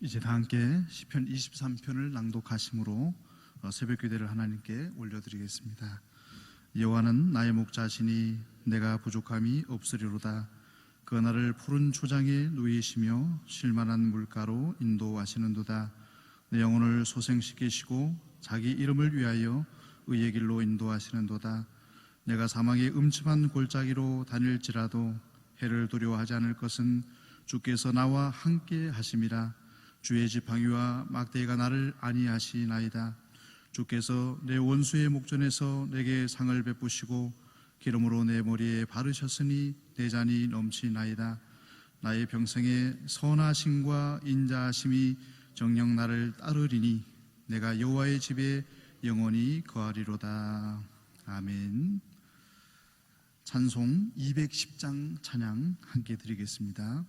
이제 다 함께 시편 23편을 낭독하심으로 새벽 기도를 하나님께 올려드리겠습니다. 여호와는 나의 목자시니 내가 부족함이 없으리로다. 그 나를 푸른 초장에 누이시며 쉴만한 물가로 인도하시는도다. 내 영혼을 소생시키시고 자기 이름을 위하여 의의 길로 인도하시는도다. 내가 사망의 음침한 골짜기로 다닐지라도 해를 두려워하지 않을 것은 주께서 나와 함께 하심이라. 주의 지팡이와 막대기가 나를 안위하시나이다. 주께서 내 원수의 목전에서 내게 상을 베푸시고 기름으로 내 머리에 바르셨으니 내 잔이 넘치나이다. 나의 평생에 선하심과 인자하심이 정녕 나를 따르리니 내가 여호와의 집에 영원히 거하리로다. 아멘. 찬송 210장 찬양 함께 드리겠습니다.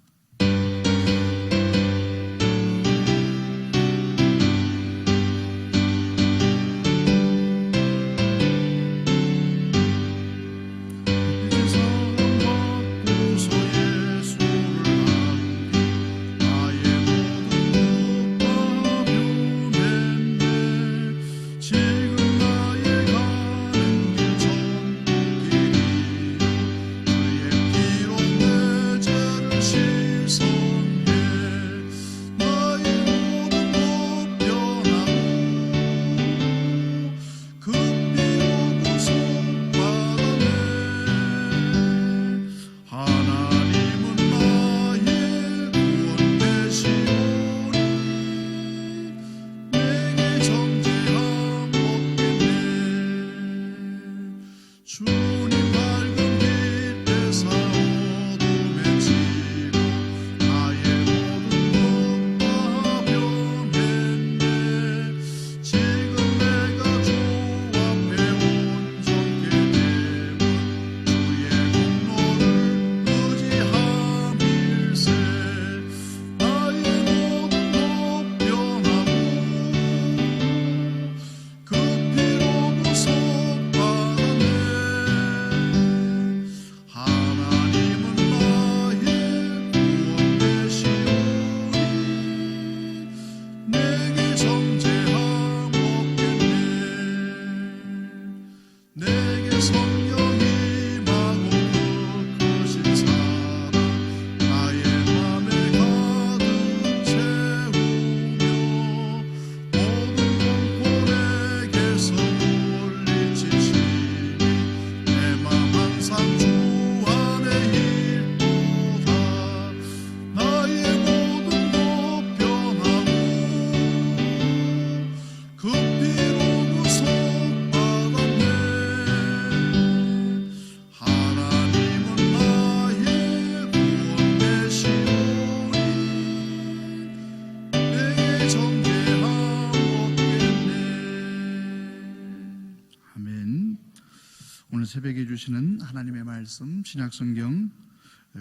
새벽에 주시는 하나님의 말씀 신약성경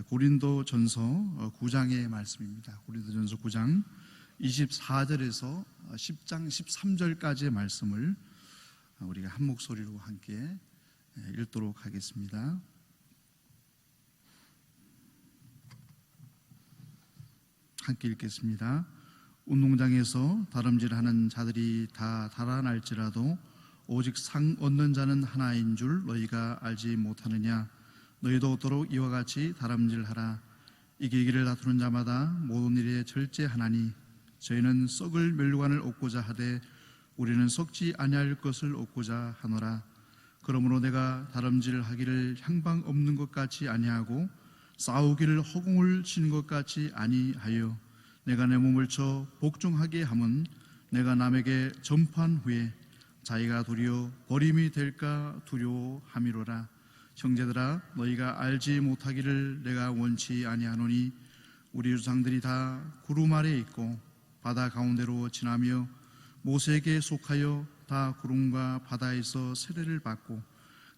고린도전서 9장의 말씀입니다. 고린도전서 9장 24절에서 10장 13절까지의 말씀을 우리가 한 목소리로 함께 읽도록 하겠습니다. 함께 읽겠습니다. 운동장에서 다름질하는 자들이 다 달아날지라도 오직 상 얻는 자는 하나인 줄 너희가 알지 못하느냐. 너희도 오도록 이와 같이 다름질하라. 이기기를 다투는 자마다 모든 일에 절제하나니 저희는 썩을 멸류관을 얻고자 하되 우리는 썩지 아니할 것을 얻고자 하노라. 그러므로 내가 다름질하기를 향방 없는 것 같이 아니하고 싸우기를 허공을 치는 것 같이 아니하여 내가 내 몸을 쳐 복종하게 함은 내가 남에게 전파한 후에 자기가 도리어 버림이 될까 두려워함이로라. 형제들아, 너희가 알지 못하기를 내가 원치 아니하노니 우리 조상들이 다 구름 아래에 있고 바다 가운데로 지나며 모세에게 속하여 다 구름과 바다에서 세례를 받고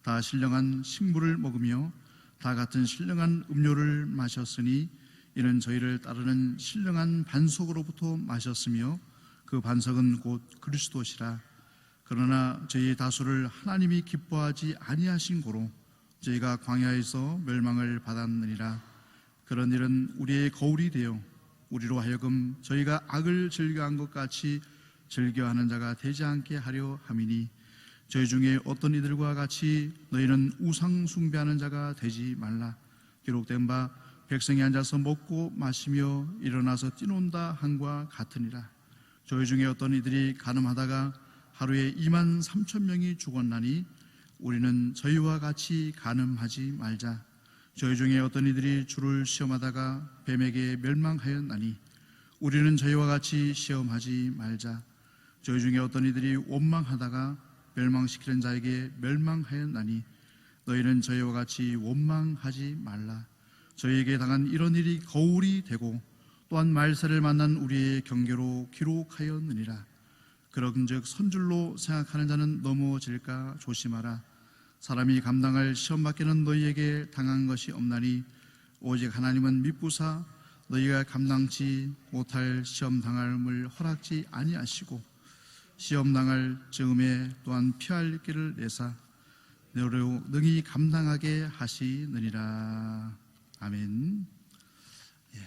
다 신령한 식물을 먹으며 다 같은 신령한 음료를 마셨으니 이는 저희를 따르는 신령한 반석으로부터 마셨으며 그 반석은 곧 그리스도시라. 그러나 저희 다수를 하나님이 기뻐하지 아니하신 고로 저희가 광야에서 멸망을 받았느니라. 그런 일은 우리의 거울이 되어 우리로 하여금 저희가 악을 즐겨한 것 같이 즐겨하는 자가 되지 않게 하려 함이니 저희 중에 어떤 이들과 같이 너희는 우상 숭배하는 자가 되지 말라. 기록된 바 백성이 앉아서 먹고 마시며 일어나서 뛰논다 한과 같으니라. 저희 중에 어떤 이들이 간음하다가 하루에 2만 3천 명이 죽었나니 우리는 저희와 같이 간음하지 말자. 저희 중에 어떤 이들이 주를 시험하다가 뱀에게 멸망하였나니 우리는 저희와 같이 시험하지 말자. 저희 중에 어떤 이들이 원망하다가 멸망시키는 자에게 멸망하였나니 너희는 저희와 같이 원망하지 말라. 저희에게 당한 이런 일이 거울이 되고 또한 말세를 만난 우리의 경계로 기록하였느니라. 그런즉 선줄로 생각하는 자는 넘어질까 조심하라. 사람이 감당할 시험 밖에는 너희에게 당한 것이 없나니 오직 하나님은 미쁘사 너희가 감당치 못할 시험 당함을 허락지 아니하시고 시험 당할 즈음에 또한 피할 길을 내사 너로 능히 감당하게 하시느니라. 아멘.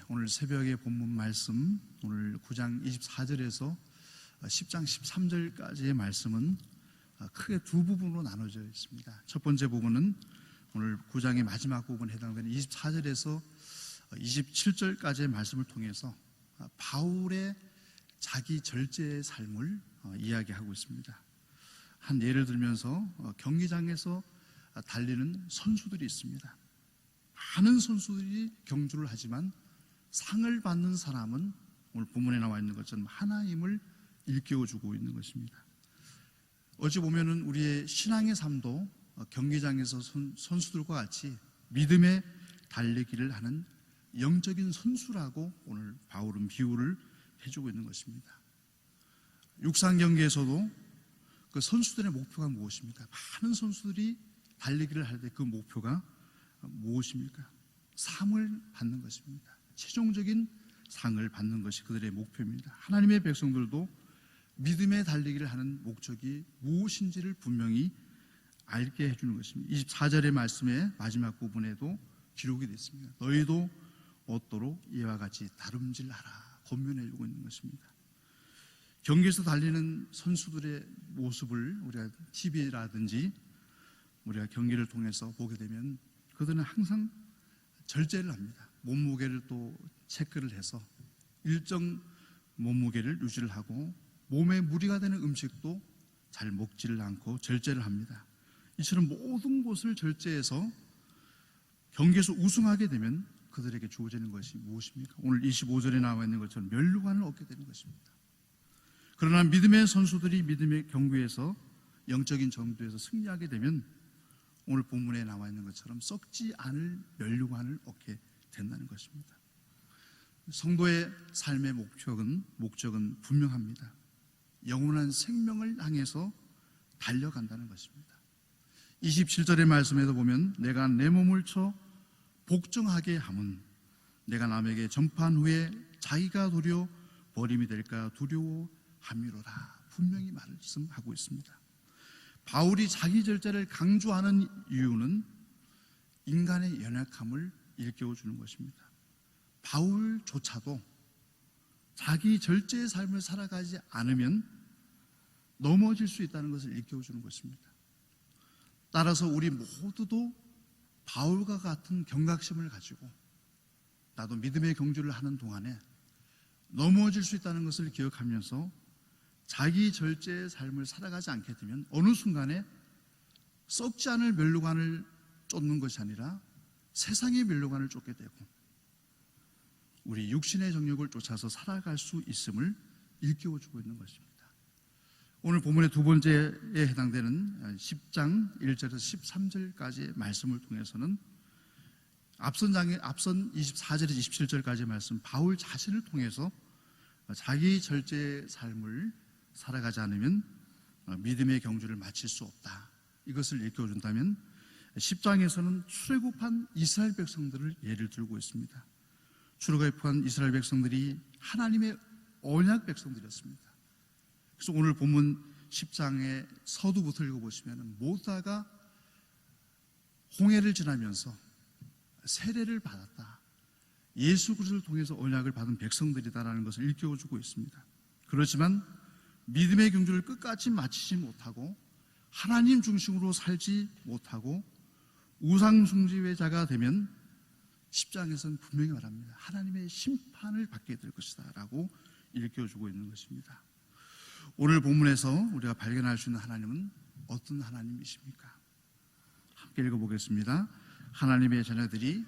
오늘 새벽의 본문 말씀, 오늘 9장 24절에서 10장 13절까지의 말씀은 크게 두 부분으로 나눠져 있습니다. 첫 번째 부분은 오늘 9장의 마지막 부분에 해당되는 24절에서 27절까지의 말씀을 통해서 바울의 자기 절제의 삶을 이야기하고 있습니다. 한 예를 들면서 경기장에서 달리는 선수들이 있습니다. 많은 선수들이 경주를 하지만 상을 받는 사람은 오늘 본문에 나와 있는 것처럼 하나님을 일깨워주고 있는 것입니다. 어찌 보면은 우리의 신앙의 삶도 경기장에서 선수들과 같이 믿음의 달리기를 하는 영적인 선수라고 오늘 바울은 비유를 해주고 있는 것입니다. 육상 경기에서도 그 선수들의 목표가 무엇입니까? 많은 선수들이 달리기를 할 때 그 목표가 무엇입니까? 상을 받는 것입니다. 최종적인 상을 받는 것이 그들의 목표입니다. 하나님의 백성들도 믿음의 달리기를 하는 목적이 무엇인지를 분명히 알게 해주는 것입니다. 24절의 말씀의 마지막 부분에도 기록이 되어 있습니다. 너희도 얻도록 이와 같이 다름질하라 권면해주고 있는 것입니다. 경기에서 달리는 선수들의 모습을 우리가 TV라든지 우리가 경기를 통해서 보게 되면 그들은 항상 절제를 합니다. 몸무게를 또 체크를 해서 일정 몸무게를 유지를 하고 몸에 무리가 되는 음식도 잘 먹지를 않고 절제를 합니다. 이처럼 모든 것을 절제해서 경기에서 우승하게 되면 그들에게 주어지는 것이 무엇입니까? 오늘 25절에 나와 있는 것처럼 면류관을 얻게 되는 것입니다. 그러나 믿음의 선수들이 믿음의 경기에서 영적인 정도에서 승리하게 되면 오늘 본문에 나와 있는 것처럼 썩지 않을 면류관을 얻게 된다는 것입니다. 성도의 삶의 목적은 분명합니다. 영원한 생명을 향해서 달려간다는 것입니다. 27절의 말씀에도 보면 내가 내 몸을 쳐 복종하게 함은 내가 남에게 전파한 후에 자기가 도리어 버림이 될까 두려워함이로라. 분명히 말씀하고 있습니다. 바울이 자기 절제를 강조하는 이유는 인간의 연약함을 일깨워주는 것입니다. 바울조차도 자기 절제의 삶을 살아가지 않으면 넘어질 수 있다는 것을 일깨워주는 것입니다. 따라서 우리 모두도 바울과 같은 경각심을 가지고 나도 믿음의 경주를 하는 동안에 넘어질 수 있다는 것을 기억하면서 자기 절제의 삶을 살아가지 않게 되면 어느 순간에 썩지 않을 면류관을 쫓는 것이 아니라 세상의 면류관을 쫓게 되고 우리 육신의 정욕을 쫓아서 살아갈 수 있음을 일깨워주고 있는 것입니다. 오늘 본문의 두 번째에 해당되는 10장 1절에서 13절까지의 말씀을 통해서는 앞선 24절에서 27절까지의 말씀, 바울 자신을 통해서 자기 절제의 삶을 살아가지 않으면 믿음의 경주를 마칠 수 없다. 이것을 일깨워준다면 10장에서는 출애굽한 이스라엘 백성들을 예를 들고 있습니다. 출애굽한 이스라엘 백성들이 하나님의 언약 백성들이었습니다. 그래서 오늘 본문 10장의 서두부터 읽어보시면 모세가 홍해를 지나면서 세례를 받았다. 예수 그리스도를 통해서 언약을 받은 백성들이다라는 것을 일깨워주고 있습니다. 그렇지만 믿음의 경주를 끝까지 마치지 못하고 하나님 중심으로 살지 못하고 우상 숭배자가 되면 10장에서는 분명히 말합니다. 하나님의 심판을 받게 될 것이다 라고 일깨워주고 있는 것입니다. 오늘 본문에서 우리가 발견할 수 있는 하나님은 어떤 하나님이십니까? 함께 읽어보겠습니다. 하나님의 자녀들이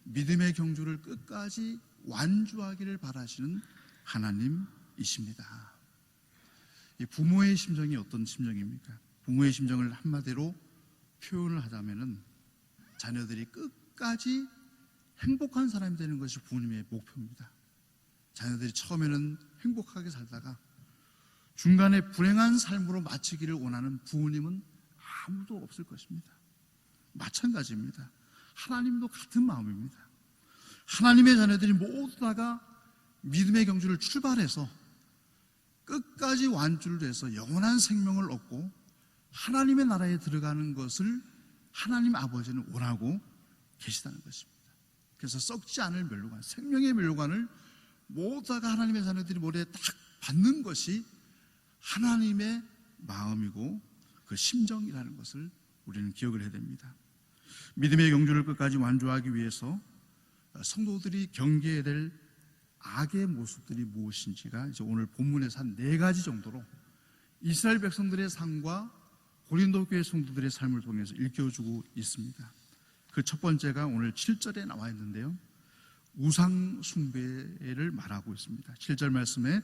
믿음의 경주를 끝까지 완주하기를 바라시는 하나님이십니다. 이 부모의 심정이 어떤 심정입니까? 부모의 심정을 한마디로 표현을 하자면은 자녀들이 끝까지 행복한 사람이 되는 것이 부모님의 목표입니다. 자녀들이 처음에는 행복하게 살다가 중간에 불행한 삶으로 마치기를 원하는 부모님은 아무도 없을 것입니다. 마찬가지입니다. 하나님도 같은 마음입니다. 하나님의 자녀들이 모두 다가 믿음의 경주를 출발해서 끝까지 완주를 해서 영원한 생명을 얻고 하나님의 나라에 들어가는 것을 하나님 아버지는 원하고 계시다는 것입니다. 그래서 썩지 않을 멸류관, 생명의 멸류관을 모두 다가 하나님의 자녀들이 머리에 딱 받는 것이 하나님의 마음이고 그 심정이라는 것을 우리는 기억을 해야 됩니다. 믿음의 경주를 끝까지 완주하기 위해서 성도들이 경계해야 될 악의 모습들이 무엇인지가 이제 오늘 본문에서 한 4가지 정도로 이스라엘 백성들의 삶과 고린도 교회 성도들의 삶을 통해서 일깨워주고 있습니다. 그 첫 번째가 오늘 7절에 나와 있는데요, 우상 숭배를 말하고 있습니다. 7절 말씀에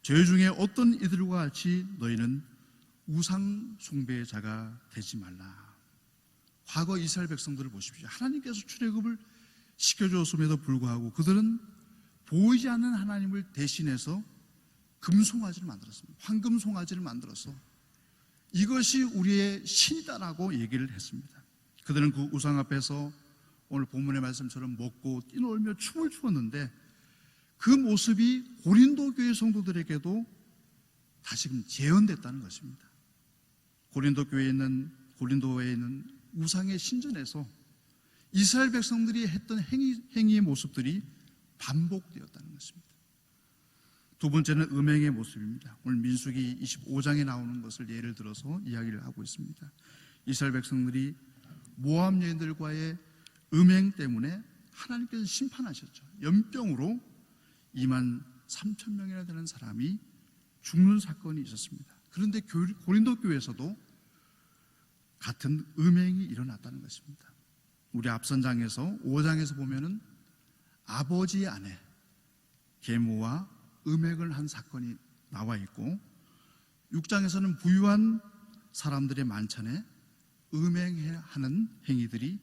저희 중에 어떤 이들과 같이 너희는 우상 숭배자가 되지 말라. 과거 이스라엘 백성들을 보십시오. 하나님께서 출애굽을 시켜주었음에도 불구하고 그들은 보이지 않는 하나님을 대신해서 금송아지를 만들었습니다. 황금 송아지를 만들어서 이것이 우리의 신이다라고 얘기를 했습니다. 그들은 그 우상 앞에서 오늘 본문의 말씀처럼 먹고 뛰놀며 춤을 추었는데 그 모습이 고린도 교회 성도들에게도 다시금 재현됐다는 것입니다. 고린도에 있는 우상의 신전에서 이스라엘 백성들이 했던 행위의 모습들이 반복되었다는 것입니다. 두 번째는 음행의 모습입니다. 오늘 민수기 25장에 나오는 것을 예를 들어서 이야기를 하고 있습니다. 이스라엘 백성들이 모압 여인들과의 음행 때문에 하나님께서 심판하셨죠. 연병으로 23,000명이나 되는 사람이 죽는 사건이 있었습니다. 그런데 고린도 교회에서도 같은 음행이 일어났다는 것입니다. 우리 앞선 장에서 5장에서 보면은 아버지의 아내 계모와 음행을 한 사건이 나와 있고 6장에서는 부유한 사람들의 만찬에 음행하는 행위들이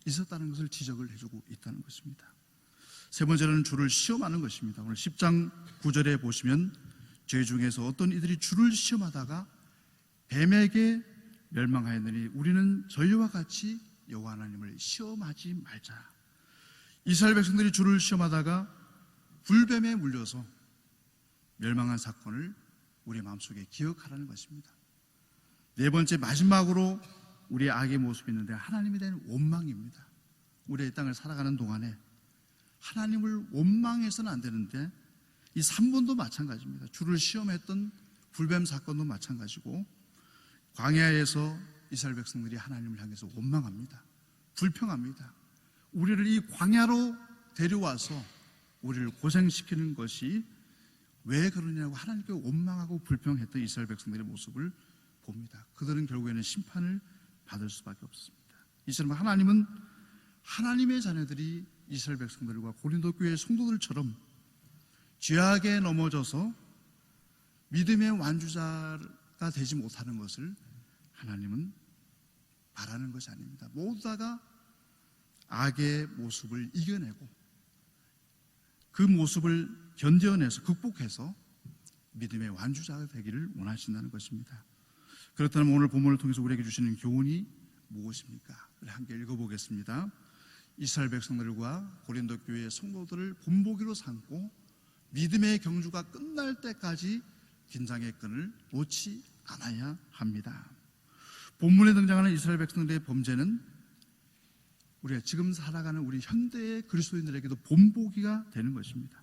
있었다는 것을 지적을 해주고 있다는 것입니다. 세 번째는 주를 시험하는 것입니다. 오늘 10장 9절에 보시면 저희 중에서 어떤 이들이 주를 시험하다가 뱀에게 멸망하였느니 우리는 저희와 같이 여호와 하나님을 시험하지 말자. 이스라엘 백성들이 주를 시험하다가 불뱀에 물려서 멸망한 사건을 우리 마음속에 기억하라는 것입니다. 네 번째, 마지막으로 우리의 악의 모습이 있는데 하나님에 대한 원망입니다. 우리의 이 땅을 살아가는 동안에 하나님을 원망해서는 안 되는데 이 3번도 마찬가지입니다. 주를 시험했던 불뱀 사건도 마찬가지고 광야에서 이스라엘 백성들이 하나님을 향해서 원망합니다. 불평합니다. 우리를 이 광야로 데려와서 우리를 고생시키는 것이 왜 그러냐고 하나님께 원망하고 불평했던 이스라엘 백성들의 모습을 봅니다. 그들은 결국에는 심판을 받을 수밖에 없습니다. 이처럼 하나님은 하나님의 자녀들이 이스라엘 백성들과 고린도 교회 성도들처럼 죄악에 넘어져서 믿음의 완주자가 되지 못하는 것을 하나님은 바라는 것이 아닙니다. 모두 다가 악의 모습을 이겨내고 그 모습을 견뎌내서 극복해서 믿음의 완주자가 되기를 원하신다는 것입니다. 그렇다면 오늘 본문을 통해서 우리에게 주시는 교훈이 무엇입니까? 함께 읽어보겠습니다. 이스라엘 백성들과 고린도 교회의 성도들을 본보기로 삼고 믿음의 경주가 끝날 때까지 긴장의 끈을 놓지 않아야 합니다. 본문에 등장하는 이스라엘 백성들의 범죄는 우리가 지금 살아가는 우리 현대의 그리스도인들에게도 본보기가 되는 것입니다.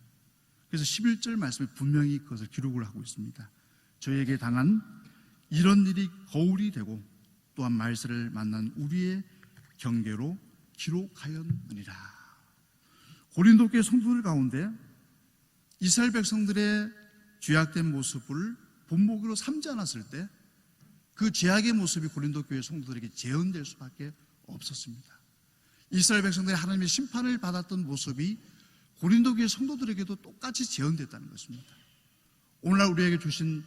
그래서 11절 말씀에 분명히 그것을 기록을 하고 있습니다. 저에게 당한 이런 일이 거울이 되고 또한 말세를 만난 우리의 경계로 기록하였느니라. 고린도 교회 성도들 가운데 이스라엘 백성들의 죄악된 모습을 본보기로 삼지 않았을 때 그 죄악의 모습이 고린도 교회 성도들에게 재현될 수밖에 없었습니다. 이스라엘 백성들이 하나님의 심판을 받았던 모습이 고린도 교회 성도들에게도 똑같이 재현됐다는 것입니다. 오늘날 우리에게 주신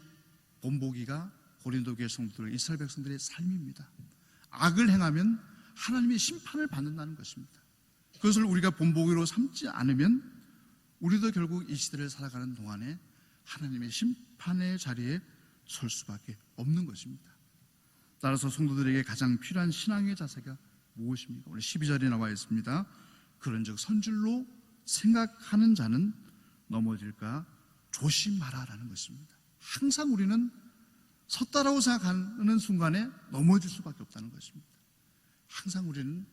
본보기가 고린도 교회 성도들, 이스라엘 백성들의 삶입니다. 악을 행하면 하나님의 심판을 받는다는 것입니다. 그것을 우리가 본보기로 삼지 않으면 우리도 결국 이 시대를 살아가는 동안에 하나님의 심판의 자리에 설 수밖에 없는 것입니다. 따라서 성도들에게 가장 필요한 신앙의 자세가 무엇입니까? 오늘 12절에 나와 있습니다. 그런즉 선질로 생각하는 자는 넘어질까 조심하라라는 것입니다. 항상 우리는 섰다라고 생각하는 순간에 넘어질 수밖에 없다는 것입니다. 항상 우리는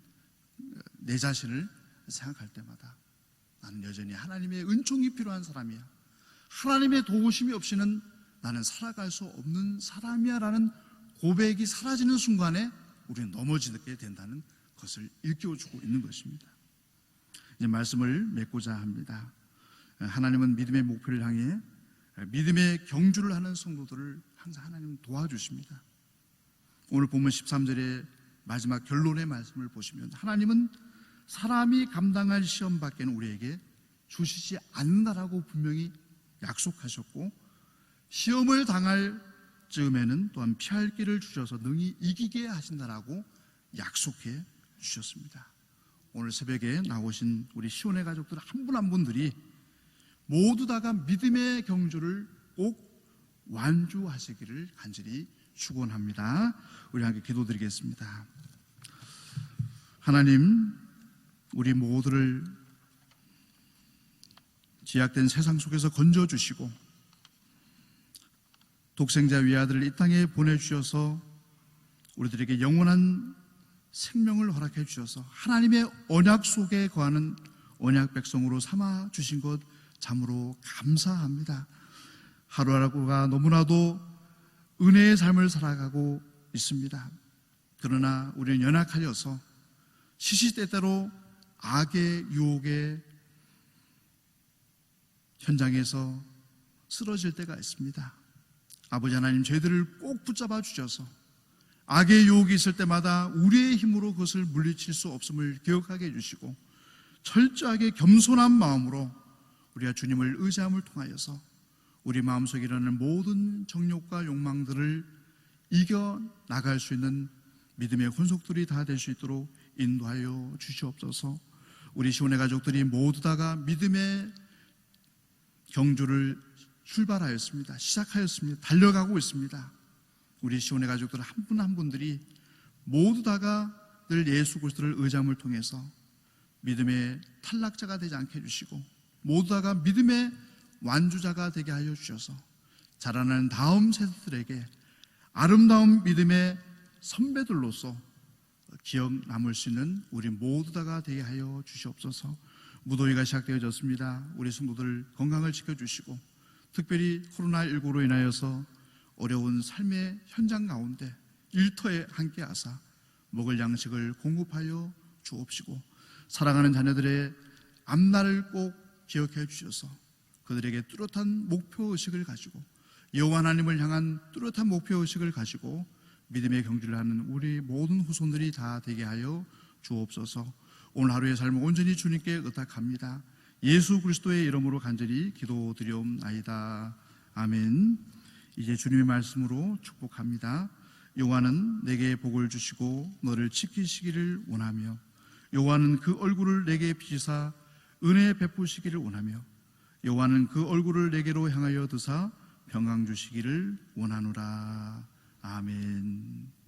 내 자신을 생각할 때마다 나는 여전히 하나님의 은총이 필요한 사람이야, 하나님의 도우심이 없이는 나는 살아갈 수 없는 사람이야 라는 고백이 사라지는 순간에 우리는 넘어지게 된다는 것을 일깨워주고 있는 것입니다. 이제 말씀을 맺고자 합니다. 하나님은 믿음의 목표를 향해 믿음의 경주를 하는 성도들을 항상 하나님은 도와주십니다. 오늘 본문 13절의 마지막 결론의 말씀을 보시면 하나님은 사람이 감당할 시험 밖에는 우리에게 주시지 않는다라고 분명히 약속하셨고, 시험을 당할 즈음에는 또한 피할 길을 주셔서 능히 이기게 하신다라고 약속해 주셨습니다. 오늘 새벽에 나오신 우리 시온의 가족들 한 분 한 분들이 모두 다가 믿음의 경주를 꼭 완주하시기를 간절히 축원합니다. 우리 함께 기도드리겠습니다. 하나님, 우리 모두를 죄악된 세상 속에서 건져주시고 독생자 외아들을 이 땅에 보내주셔서 우리들에게 영원한 생명을 허락해 주셔서 하나님의 언약 속에 거하는 언약 백성으로 삼아 주신 것 참으로 감사합니다. 하루하루가 너무나도 은혜의 삶을 살아가고 있습니다. 그러나 우리는 연약하여서 시시때때로 악의 유혹의 현장에서 쓰러질 때가 있습니다. 아버지 하나님, 저희들을 꼭 붙잡아 주셔서 악의 유혹이 있을 때마다 우리의 힘으로 그것을 물리칠 수 없음을 기억하게 해주시고 철저하게 겸손한 마음으로 우리가 주님을 의지함을 통하여서 우리 마음속에 일어나는 모든 정욕과 욕망들을 이겨나갈 수 있는 믿음의 혼속들이 다 될 수 있도록 인도하여 주시옵소서. 우리 시온의 가족들이 모두 다가 믿음의 경주를 출발하였습니다. 시작하였습니다. 달려가고 있습니다. 우리 시온의 가족들 한 분 한 분들이 모두 다가 늘 예수 그리스도를 의지함을 통해서 믿음의 탈락자가 되지 않게 해주시고 모두 다가 믿음의 완주자가 되게 하여 주셔서 자라나는 다음 세대들에게 아름다운 믿음의 선배들로서 기억 남을 수 있는 우리 모두 다가 되게 하여 주시옵소서. 무더위가 시작되어졌습니다. 우리 성도들 건강을 지켜주시고 특별히 코로나19로 인하여서 어려운 삶의 현장 가운데 일터에 함께하사 먹을 양식을 공급하여 주옵시고 사랑하는 자녀들의 앞날을 꼭 기억해 주셔서 그들에게 뚜렷한 목표의식을 가지고 여호와 하나님을 향한 뚜렷한 목표의식을 가지고 믿음의 경주를 하는 우리 모든 후손들이 다 되게 하여 주옵소서. 오늘 하루의 삶을 온전히 주님께 의탁합니다. 예수 그리스도의 이름으로 간절히 기도드리옵나이다. 아멘. 이제 주님의 말씀으로 축복합니다. 여호와는 내게 복을 주시고 너를 지키시기를 원하며 여호와는 그 얼굴을 내게 비치사 은혜 베푸시기를 원하며 여호와는 그 얼굴을 내게로 향하여 드사 평강 주시기를 원하노라. 아멘.